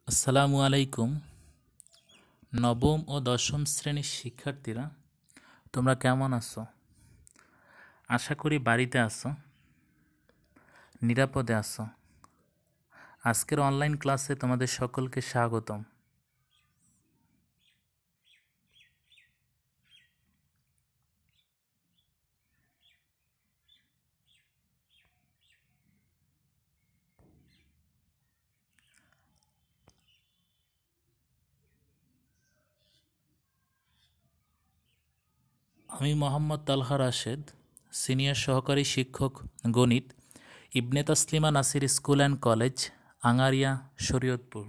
আসসালামু আলাইকুম। নবম ও দশম শ্রেণীর শিক্ষার্থীরা, তোমরা কেমন আছো? আশা করি বাড়িতে আছো, নিরাপদে আছো। আজকের অনলাইন ক্লাসে তোমাদের সকলকে স্বাগতম। আমি মোহাম্মদ তালহা রাশেদ, সিনিয়র সহকারী শিক্ষক গণিত, Ibne Taslima Nasir school and college, Angaria, Shariatpur.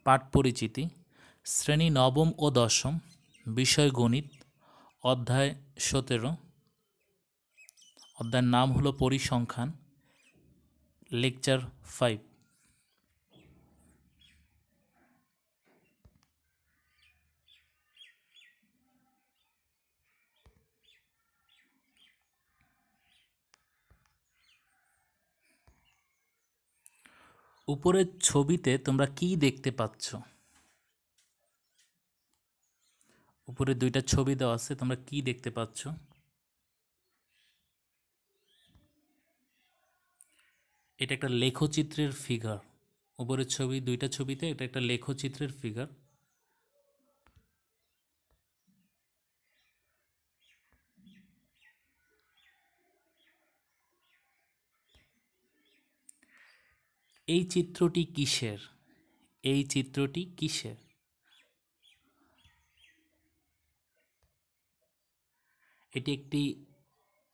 পাঠ পরিচিতি। শ্রেণী নবম ও দশম, বিষয় গণিত, অধ্যায় 17। অধ্যায়ের নাম হলো পরিসংখ্যান, লেকচার 5। উপরের ছবিতে তোমরা কি দেখতে পাচ্ছ? উপরে দুইটা ছবি দেওয়া আছে, তোমরা কি দেখতে পাচ্ছ? এটা একটা লেখচিত্রের ফিগার। উপরের ছবি, দুইটা ছবিতে এটা একটা লেখচিত্রের ফিগার। এই চিত্রটি কিসের? এই চিত্রটি কিসের? এটি একটি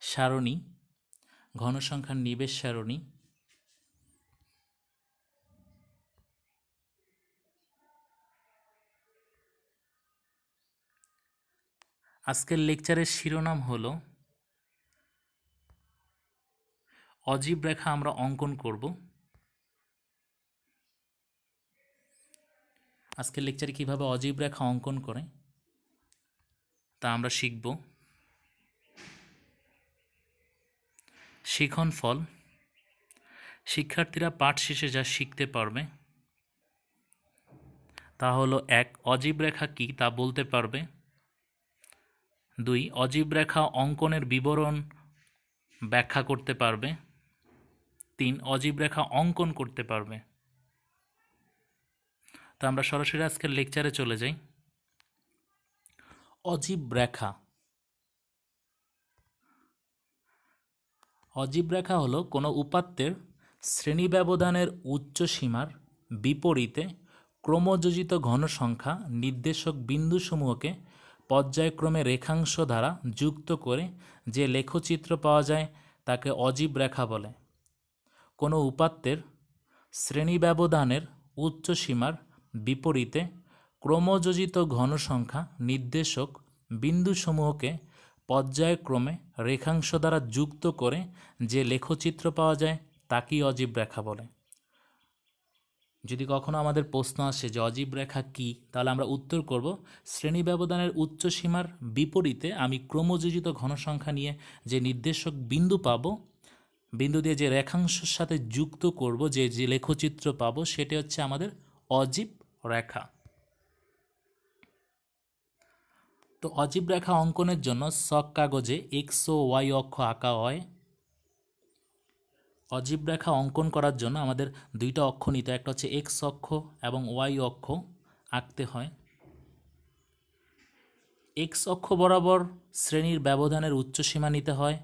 সারণী, ঘনসংখ্যার নিবেশ সারণী। আজকের লেকচারের শিরোনাম হলো অজীব রেখা আমরা অঙ্কন করব। আজকের লেকচারে কিভাবে অজীব রেখা অঙ্কন করে তা আমরা শিখব। শিখন ফল। শিক্ষার্থীরা পাঠ শেষে যা শিখতে পারবে তা হলো: 1. অজীব রেখা কি তা বলতে পারবে। 2. অজীব রেখা অঙ্কনের বিবরণ ব্যাখ্যা করতে পারবে। 3. অজীব রেখা অঙ্কন করতে পারবে। তো আমরা সরাসরি আজকের লেকচারে চলে যাই। অজীব রেখা। অজীব রেখা হলো কোনো উপাত্তের শ্রেণী ব্যবধানের উচ্চ সীমার বিপরীতে ক্রমযোজিত ঘনসংখ্যা নির্দেশক বিন্দুসমূহকে পর্যায়ক্রমে রেখাংশ দ্বারা যুক্ত করে যে লেখচিত্র পাওয়া যায় তাকে অজীব রেখা বলে। কোনো উপাত্তের শ্রেণী ব্যবধানের উচ্চ সীমার বিপরীতে ক্রমযোজিত ঘনসংখ্যা নির্দেশক বিন্দুসমূহকে পর্যায়ক্রমে রেখাংশ দ্বারা যুক্ত করে যে লেখচিত্র পাওয়া যায় তাকেই অজীব রেখা বলে। যদি কখনো আমাদের প্রশ্ন আসে যে অজীব রেখা কি, তাহলে আমরা উত্তর করব শ্রেণী ব্যবধানের উচ্চ সীমার বিপরীতে আমি ক্রমযোজিত ঘনসংখ্যা নিয়ে যে নির্দেশক বিন্দু পাবো, বিন্দু দিয়ে যে রেখাংশের সাথে যুক্ত করব, যে যে লেখচিত্র পাবো, সেটা হচ্ছে আমাদের অজীব রেখা। তো অজীব রেখা অঙ্কনের জন্য ছক কাগজে এক্স ও ওয়াই অক্ষ আঁকা হয়। অজীব রেখা অঙ্কন করার জন্য আমাদের দুইটা অক্ষ নিতে হয়, একটা হচ্ছে এক্স অক্ষ এবং ওয়াই অক্ষ আঁকতে হয়। এক্স অক্ষ বরাবর শ্রেণীর ব্যবধানের উচ্চ সীমা নিতে হয়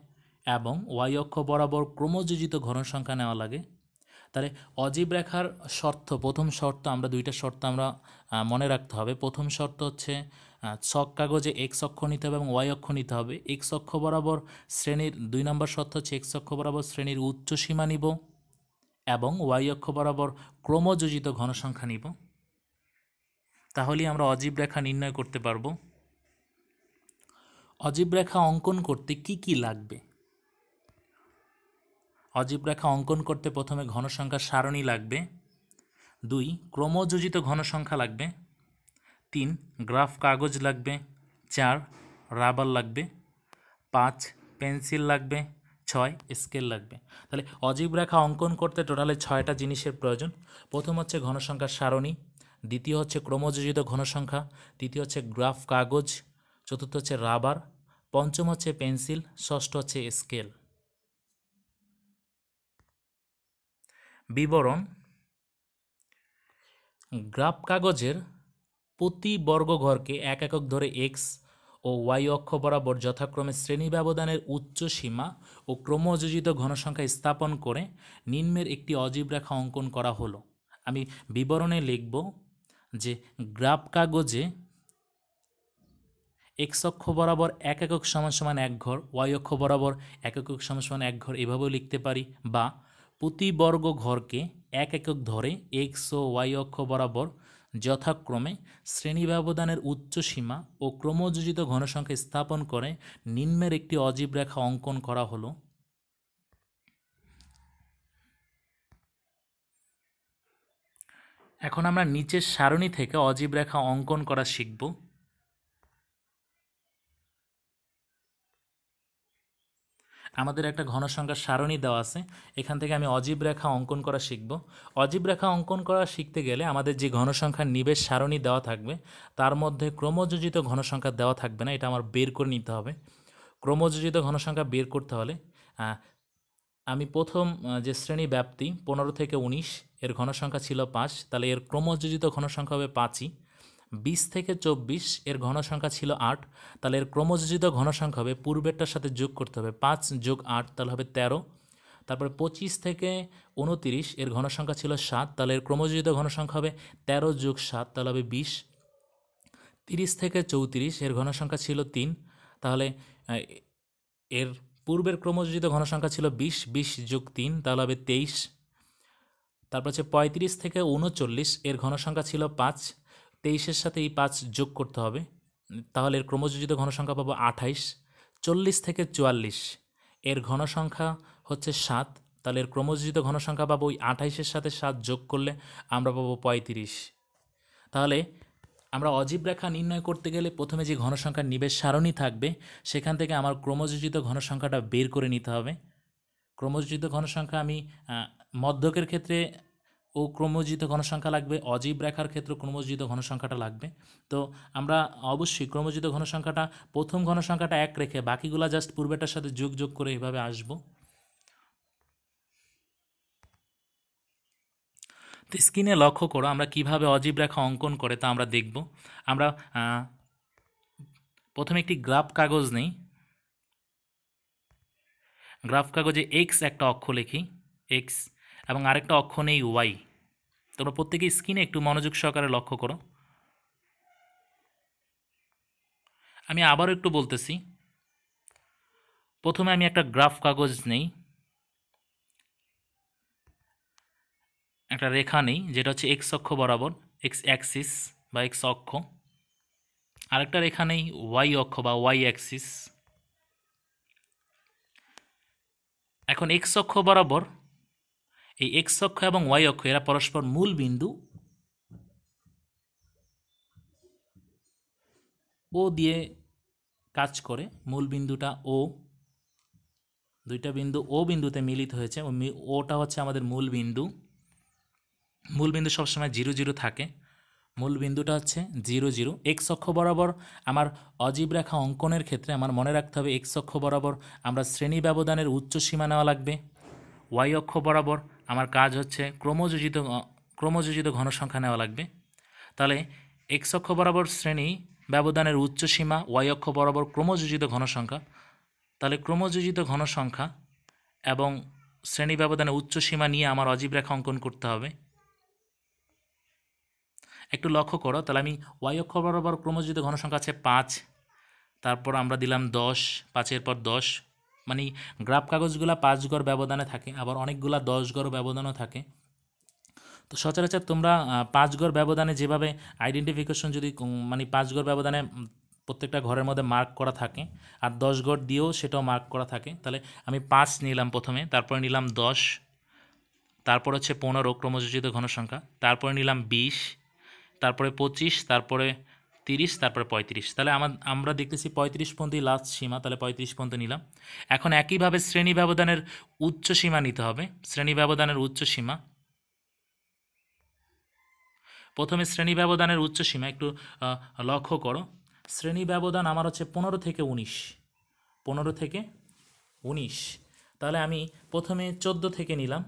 এবং ওয়াই অক্ষ বরাবর ক্রমযোজিত ঘনসংখ্যা নেওয়া লাগে। তাহলে অজীব রেখার শর্ত, প্রথম শর্ত, আমরা দুইটা শর্ত আমরা মনে রাখতে হবে। প্রথম শর্ত হচ্ছে ছক কাগজে এক্স অক্ষ নিতে হবে এবং ওয়াই অক্ষ নিতে হবে। এক্স অক্ষ বরাবর শ্রেণীর, 2 নম্বর শর্ত হচ্ছে এক্স অক্ষ বরাবর শ্রেণীর উচ্চ সীমা নিব এবং ওয়াই অক্ষ বরাবর ক্রমযোজিত ঘনসংখ্যা নিব। তাহলেই আমরা অজীব রেখা নির্ণয় করতে পারবো। অজীব রেখা অঙ্কন করতে কি কি লাগবে? অজীব রেখা অঙ্কন করতে প্রথমে ঘনসংখ্যার সারণী লাগবে। 2. ক্রমযোজিত ঘনসংখ্যা লাগবে। 3. গ্রাফ কাগজ লাগবে। 4. রাবার লাগবে। 5. পেন্সিল লাগবে। 6 স্কেল লাগবে। তাহলে অজীব রেখা অঙ্কন করতে টোটালে 6টা জিনিসের প্রয়োজন। প্রথম হচ্ছে ঘনসংখ্যার সারণী, দ্বিতীয় হচ্ছে ক্রমযোজিত ঘনসংখ্যা, তৃতীয় হচ্ছে গ্রাফ কাগজ, চতুর্থ হচ্ছে রাবার, পঞ্চম হচ্ছে পেন্সিল, ষষ্ঠ হচ্ছে স্কেল। বিবরণ: গ্রাফ কাগজের প্রতি বর্গঘরকে 1 একক ধরে এক্স ও ওয়াই অক্ষ বরাবর যথাক্রমে শ্রেণী ব্যবধানের উচ্চ সীমা ও ক্রমযোজিত ঘনসংখ্যা স্থাপন করে নিম্নের একটি অজীব রেখা অঙ্কন করা হলো। আমি বিবরণে লিখব যে গ্রাফ কাগজে এক্স অক্ষ বরাবর 1 একক সমান সমান 1 ঘর, ওয়াই অক্ষ বরাবর 1 একক সমান সমান 1 ঘর, এভাবেও লিখতে পারি। বা প্রতি বর্গ ঘরকে 1 একক ধরে এক্স ও ওয়াই অক্ষ বরাবর যথাক্রমে শ্রেণী ব্যবধানের উচ্চ সীমা ও ক্রমযোজিত ঘনসংখ্যা স্থাপন করে নিম্নের একটি অজীব রেখা অঙ্কন করা হলো। এখন আমরা নিচের সারণী থেকে অজীব রেখা অঙ্কন করা শিখব। আমাদের একটা ঘনসংখ্যার সারণী দেওয়া আছে, এখান থেকে আমি অজীব রেখা অঙ্কন করা শিখব। অজীব রেখা অঙ্কন করা শিখতে গেলে আমাদের যে ঘনসংখ্যার নিবেশ সারণী দেওয়া থাকবে তার মধ্যে ক্রমযোজিত ঘনসংখ্যা দেওয়া থাকবে না, এটা আমার বের করে নিতে হবে। ক্রমযোজিত ঘনসংখ্যা বের করতে হলে আমি প্রথম যে শ্রেণী ব্যাপ্তি 15 থেকে 19 এর ঘনসংখ্যা ছিল 5, তাহলে এর ক্রমযোজিত ঘনসংখ্যা হবে 5ই। 20 থেকে 24 এর ঘনসংখ্যা ছিল 8, তাহলে এর ক্রমযোজিত ঘনসংখ্যা হবে পূর্বেরটার সাথে যোগ করতে হবে 5 যোগ 8, তাহলে হবে 13। তারপরে 25 থেকে 29 এর ঘনসংখ্যা ছিল 7, তাহলে এর ক্রমযোজিত ঘনসংখ্যা হবে 13 যোগ 7, তাহলে হবে 20। 30 থেকে 34 এর ঘনসংখ্যা ছিল 3, তাহলে এর পূর্বের ক্রমযোজিত ঘনসংখ্যা ছিল 20, 20 যোগ 3, তাহলে হবে 23। তারপর হচ্ছে 35 থেকে 39 এর ঘনসংখ্যা ছিল 5, 23-এর সাথে এই 5 যোগ করতে হবে, তাহলে এর ক্রমযোজিত ঘনসংখ্যা পাবো 28। 40 থেকে 44 এর ঘনসংখ্যা হচ্ছে 7, তাহলে এর ক্রমযোজিত ঘনসংখ্যা পাবো ওই 28-এর সাথে 7 যোগ করলে আমরা পাবো 35। তাহলে আমরা অজীব রেখা নির্ণয় করতে গেলে প্রথমে যে ঘনসংখ্যার নিবেশ সারণী থাকবে সেখান থেকে আমার ক্রমযোজিত ঘনসংখ্যাটা বের করে নিতে হবে। ক্রমযোজিত ঘনসংখ্যা আমি মধ্যকের ক্ষেত্রে ও ক্রমযোজিত ঘনসংখ্যা লাগবে, অজীব রেখার ক্ষেত্রে ক্রমযোজিত ঘনসংখ্যাটা লাগবে। তো আমরা অবশ্যই ক্রমযোজিত ঘনসংখ্যাটা প্রথম ঘনসংখ্যাটা 1 রেখে বাকিগুলা জাস্ট পূর্বেটার সাথে যোগ যোগ করে এইভাবে আসবো। তো স্ক্রিনে লক্ষ্য করো আমরা কিভাবে অজীব রেখা অঙ্কন করে তা আমরা দেখব। আমরা প্রথমে একটি গ্রাফ কাগজ নেই, গ্রাফ কাগজে এক্স একটা অক্ষ লিখি, এক্স, এবং আরেকটা অক্ষ নেই ওয়াই। তোমরা প্রত্যেকেই স্ক্রিনে একটু মনোযোগ সহকারে লক্ষ্য করো। আমি আবারও একটু বলতেছি, প্রথমে আমি একটা গ্রাফ কাগজ নেই, একটা রেখা নেই যেটা হচ্ছে এক্স অক্ষ বরাবর, এক্স অ্যাক্সিস বা এক্স অক্ষ, আরেকটা রেখা নেই ওয়াই অক্ষ বা ওয়াই অ্যাক্সিস। এখন এক্স অক্ষ বরাবর এই এক্স অক্ষ এবং ওয়াই অক্ষ এরা পরস্পর মূল বিন্দু ও দিয়ে কাজ করে। মূল বিন্দুটা ও, দুইটা বিন্দু ও বিন্দুতে মিলিত হয়েছে, ওটা হচ্ছে আমাদের মূল বিন্দু। মূল বিন্দু সবসময় 0 0 থাকে, মূল বিন্দুটা হচ্ছে 0 0। এক্স অক্ষ বরাবর আমার অজীব রেখা অঙ্কনের ক্ষেত্রে আমার মনে রাখতে হবে এক্স অক্ষ বরাবর আমরা শ্রেণী ব্যবধানের উচ্চ সীমা নেওয়া লাগবে। ওয়াই অক্ষ বরাবর আমার কাজ হচ্ছে ক্রমযোজিত ঘনসংখ্যা নেওয়া লাগবে। তাহলে এক্স অক্ষ বরাবর শ্রেণী ব্যবধানের উচ্চ সীমা, ওয়াই অক্ষ বরাবর ক্রমযোজিত ঘনসংখ্যা, তাহলে ক্রমযোজিত ঘনসংখ্যা এবং শ্রেণী ব্যবধানের উচ্চ সীমা নিয়ে আমার অজীব রেখা অঙ্কন করতে হবে। একটু লক্ষ্য করো, তাহলে আমি ওয়াই অক্ষ বরাবর ক্রমযোজিত ঘনসংখ্যা আছে 5, তারপর আমরা দিলাম 10, 5-এর পর 10, মানে গ্রাফ কাগজগুলো 5 গড় ব্যবধানে থাকে, আবার অনেকগুলা 10 গড় ব্যবধানও থাকে। তো সচরাচর তোমরা 5 গড় ব্যবধানে যেভাবে আইডেন্টিফিকেশন যদি মানে 5 গড় ব্যবধানে প্রত্যেকটা ঘরের মধ্যে মার্ক করা থাকে, আর 10 গড় দিয়েও সেটাও মার্ক করা থাকে, তাহলে আমি 5 নিলাম প্রথমে, তারপরে নিলাম 10, তারপর হচ্ছে 15 ক্রমযোজিত ঘনসংখ্যা, তারপরে নিলাম 20, তারপরে 25, তারপরে 30, তারপরে 35। তাহলে আমরা দেখতেছি 35 পর্যন্তই লাস্ট সীমা, তাহলে 35 পর্যন্ত নিলাম। এখন একইভাবে শ্রেণী ব্যবধানের উচ্চ সীমা নিতে হবে। শ্রেণী ব্যবধানের উচ্চ সীমা, প্রথমে শ্রেণী ব্যবধানের উচ্চ সীমা একটু লক্ষ্য করো। শ্রেণী ব্যবধান আমার হচ্ছে 15 থেকে 19, 15 থেকে 19। তাহলে আমি প্রথমে 14 থেকে নিলাম,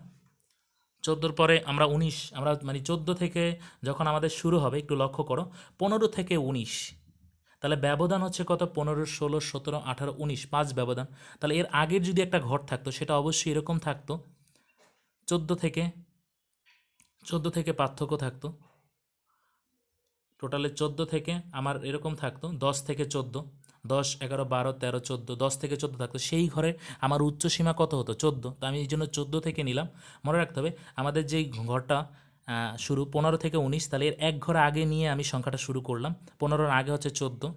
14 পরে আমরা 19, আমরা মানে 14 থেকে যখন আমাদের শুরু হবে একটু লক্ষ্য করো, 15 থেকে 19, তাহলে ব্যবধান হচ্ছে কত? 15, 16, 17, 18, 19, 5 ব্যবধান। তাহলে এর আগের যদি একটা ঘর থাকতো সেটা অবশ্যই এরকম থাকতো, 14 থেকে পার্থক্য থাকতো, টোটালে 14 থেকে আমার এরকম থাকতো, 10 থেকে 14, 10, 11, 12, 13, 14, 10 থেকে 14 থাকতো। সেই ঘরে আমার উচ্চ সীমা কত হতো? 14। তো আমি এই জন্য 14 থেকে নিলাম। মনে রাখতে হবে আমাদের যেই ঘরটা শুরু 15 থেকে 19, তাহলে এর এক ঘর আগে নিয়ে আমি সংখ্যাটা শুরু করলাম। 15-র আগে হচ্ছে 14,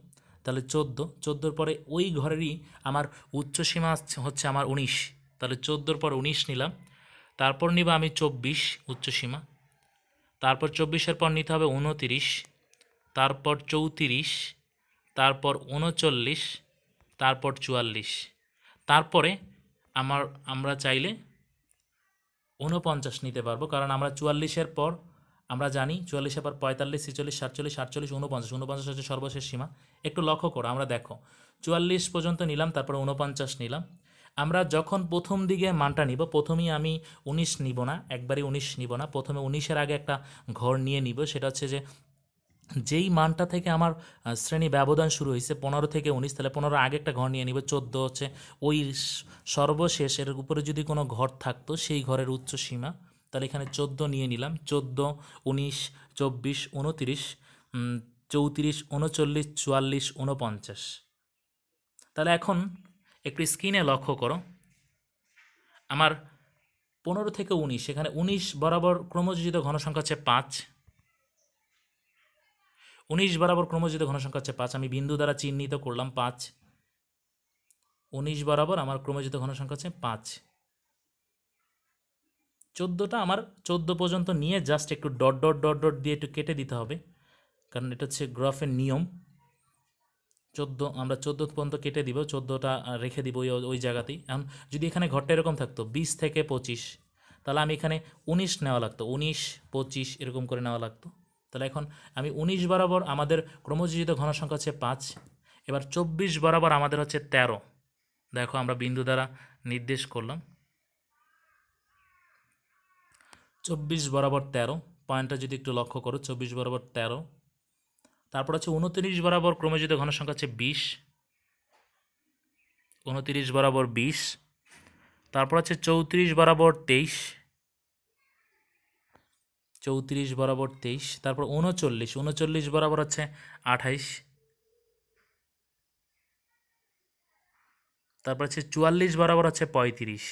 তাহলে 14-র পরে ওই ঘরেরই আমার উচ্চ সীমা হচ্ছে আমার 19, তাহলে 14-র পর 19 নিলাম। তারপর নিব আমি 24 উচ্চ সীমা, তারপর 24-এর পর নিতে হবে 29, তারপর 34, তারপর 39, তারপর 44। তারপরে আমরা চাইলে 49 নিতে পারবো, কারণ আমরা 44-এর পর আমরা জানি 44-এর পর 45, 46, 47, 48, 49, 49 হচ্ছে সর্বশেষ সীমা। একটু লক্ষ্য করো, আমরা দেখো 44 পর্যন্ত নিলাম, তারপর 49 নিলাম। আমরা যখন প্রথম দিকে মানটা নিব, প্রথমেই আমি 19 নিব না, একবারই 19 নিব না, প্রথমে 19-এর আগে একটা ঘর নিয়ে নিব। সেটা হচ্ছে যে যেই মানটা থেকে আমার শ্রেণী ব্যবধান শুরু হয়েছে 15 থেকে 19, তাহলে 15 আগে একটা ঘর নিয়ে নিব। 14 হচ্ছে ওই সর্বশেষের উপরে যদি কোনো ঘর থাকতো সেই ঘরের উচ্চ সীমা, তাহলে এখানে 14 নিয়ে নিলাম। 14, 19, 24, 29, 34, 39, 44, 49। তাহলে এখন একটু স্ক্রিনে লক্ষ্য করো, আমার 15 থেকে 19, এখানে 19 বরাবর ক্রমযোজিত ঘনসংখ্যা হচ্ছে 5, 19 বরাবর ক্রমযোজিত ঘনসংখ্যা হচ্ছে 5, আমি বিন্দু দ্বারা চিহ্নিত করলাম 5, 19 বরাবর আমার ক্রমযোজিত ঘনসংখ্যা হচ্ছে 5। 14টা আমার 14 পর্যন্ত নিয়ে জাস্ট একটু ডট ডট ডট ডট দিয়ে একটু কেটে দিতে হবে, কারণ এটা হচ্ছে গ্রাফের নিয়ম। 14 আমরা 14 পর্যন্ত কেটে দিব, 14টা রেখে দিব ওই জায়গাতেই। এখন যদি এখানে ঘরটা এরকম থাকতো 20 থেকে 25, তাহলে আমি এখানে 19 নেওয়া লাগতো, 19, 25 এরকম করে নেওয়া লাগতো। তাহলে এখন আমি 19 বরাবর আমাদের ক্রমযোজিত ঘনসংখ্যা হচ্ছে 5, এবার 24 বরাবর আমাদের হচ্ছে 13। দেখো আমরা বিন্দু দ্বারা নির্দেশ করলাম, 24 বরাবর 13, পয়েন্টটা যদি একটু লক্ষ্য করো, 24 বরাবর 13। তারপর হচ্ছে 29 বরাবর ক্রমযোজিত ঘনসংখ্যা হচ্ছে 20, 29 বরাবর 20। তারপর হচ্ছে 34 বরাবর 23, 34 বরাবর 23। তারপর 39, 39 বরাবর হচ্ছে 28। তারপর হচ্ছে 44 বরাবর হচ্ছে 35।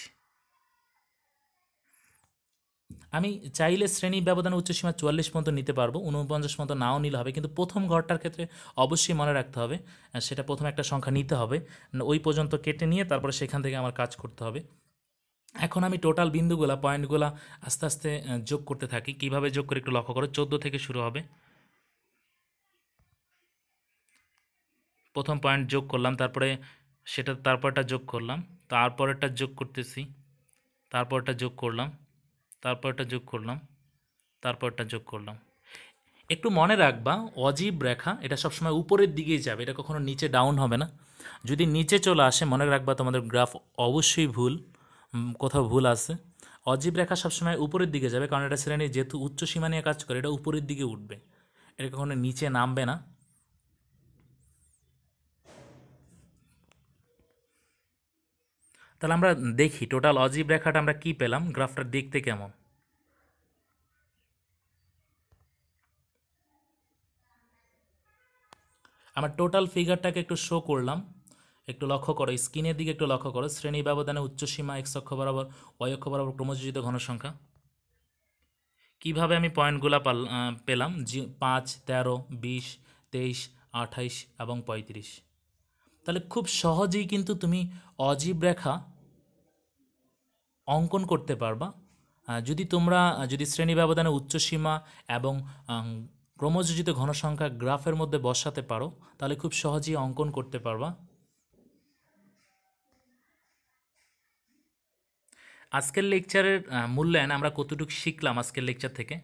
আমি চাইলে শ্রেণী ব্যবধান উচ্চসীমা 44 পর্যন্ত নিতে পারবো, 49 পর্যন্ত নাও নিলে হবে, কিন্তু প্রথম ঘরটার ক্ষেত্রে অবশ্যই মনে রাখতে হবে সেটা প্রথমে একটা সংখ্যা নিতে হবে, ওই পর্যন্ত কেটে নিয়ে তারপরে সেখান থেকে আমার কাজ করতে হবে। এখন আমি টোটাল বিন্দুগুলা পয়েন্টগুলা আস্তে আস্তে যোগ করতে থাকি। কিভাবে যোগ করে একটু লক্ষ্য করো, 14 থেকে শুরু হবে, প্রথম পয়েন্ট যোগ করলাম, তারপরে সেটা তারপরটা যোগ করলাম, তারপরেরটা যোগ করতেছি, তারপরটা যোগ করলাম, তারপরটা যোগ করলাম, তারপরটা যোগ করলাম। একটু মনে রাখবা অজীব রেখা এটা সবসময় উপরের দিকেই যাবে, এটা কখনো নিচে ডাউন হবে না। যদি নিচে চলে আসে মনে রাখবা তোমাদের গ্রাফ অবশ্যই ভুল, কোথাও ভুল আছে। অজীব রেখা সবসময় উপরের দিকে যাবে, কারণ এটা শ্রেণী যেহেতু উচ্চ সীমা নিয়ে কাজ করে, এটা উপরের দিকে উঠবে, এটা কখনো নিচে নামবে না। তাহলে আমরা দেখি টোটাল অজীব রেখাটা আমরা কি পেলাম, গ্রাফটা দেখতে কেমন। আমার টোটাল ফিগারটাকে একটু শো করলাম, একটু লক্ষ্য করো স্ক্রিনের দিকে, একটু লক্ষ্য করো শ্রেণী ব্যবধানে উচ্চ সীমা এক্স অক্ষ বরাবর, ওয়াই অক্ষ বরাবর ক্রমযোজিত ঘনসংখ্যা। কিভাবে আমি পয়েন্টগুলো পেলাম, 5, 13, 20, 23, 28 এবং 35। তাহলে খুব সহজেই কিন্তু তুমি অজীব রেখা অঙ্কন করতে পারবা যদি তোমরা যদি শ্রেণী ব্যবধানে উচ্চ সীমা এবং ক্রমযোজিত ঘনসংখ্যা গ্রাফের মধ্যে বসাতে পারো তাহলে খুব সহজেই অঙ্কন করতে পারবা। আজকের লেকচারের মূল্যায়ন আমরা কতটুকু শিখলাম আজকের লেকচার থেকে।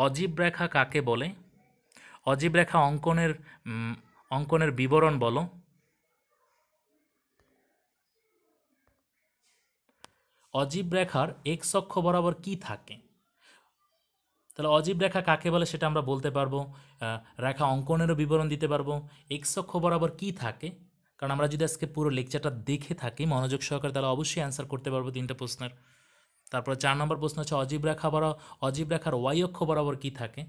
অজীব রেখা কাকে বলে? অজীব রেখা অঙ্কনের বিবরণ বলো। অজীব রেখার এক্স অক্ষ বরাবর কি থাকে? তাহলে অজীব রেখা কাকে বলে সেটা আমরা বলতে পারবো, রেখা অঙ্কনেরও বিবরণ দিতে পারবো। এক্স অক্ষ বরাবর কি থাকে, কারণ আমরা যদি আজকে পুরো লেকচারটা দেখে থাকি মনোযোগ সহকারে তাহলে অবশ্যই অ্যান্সার করতে পারবো 3টা প্রশ্নের। তারপর 4 নম্বর প্রশ্ন হচ্ছে অজীব রেখার ওয়াই অক্ষ বরাবর কি থাকে?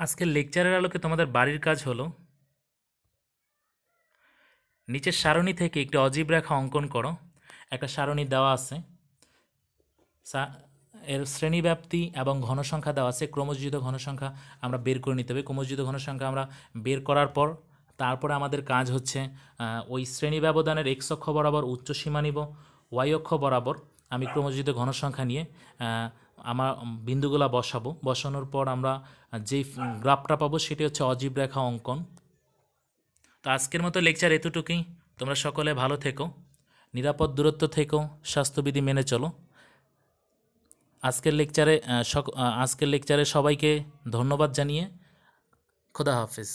আজকের লেকচারের আলোকে তোমাদের বাড়ির কাজ হলো নিচের সারণী থেকে একটি অজীব রেখা অঙ্কন করো। একটা সারণী দেওয়া আছে, এর শ্রেণীব্যাপ্তি এবং ঘনসংখ্যা দেওয়া আছে। ক্রমযোজিত ঘনসংখ্যা আমরা বের করে নিতে হবে। ক্রমযোজিত ঘনসংখ্যা আমরা বের করার পর তারপরে আমাদের কাজ হচ্ছে ওই শ্রেণী ব্যবধানের এক্স অক্ষ বরাবর উচ্চ সীমা নিব, ওয়াই অক্ষ বরাবর আমি ক্রমযোজিত ঘনসংখ্যা নিয়ে আমার বিন্দুগুলা বসানোর পর আমরা যেই গ্রাফটা পাবো সেটি হচ্ছে অজীব রেখা অঙ্কন। তো আজকের মতো লেকচার এতটুকুই। তোমরা সকলে ভালো থেকো, নিরাপদ দূরত্ব থেকো, স্বাস্থ্যবিধি মেনে চলো। আজকের লেকচারে সবাইকে ধন্যবাদ জানিয়ে খোদা হাফেজ।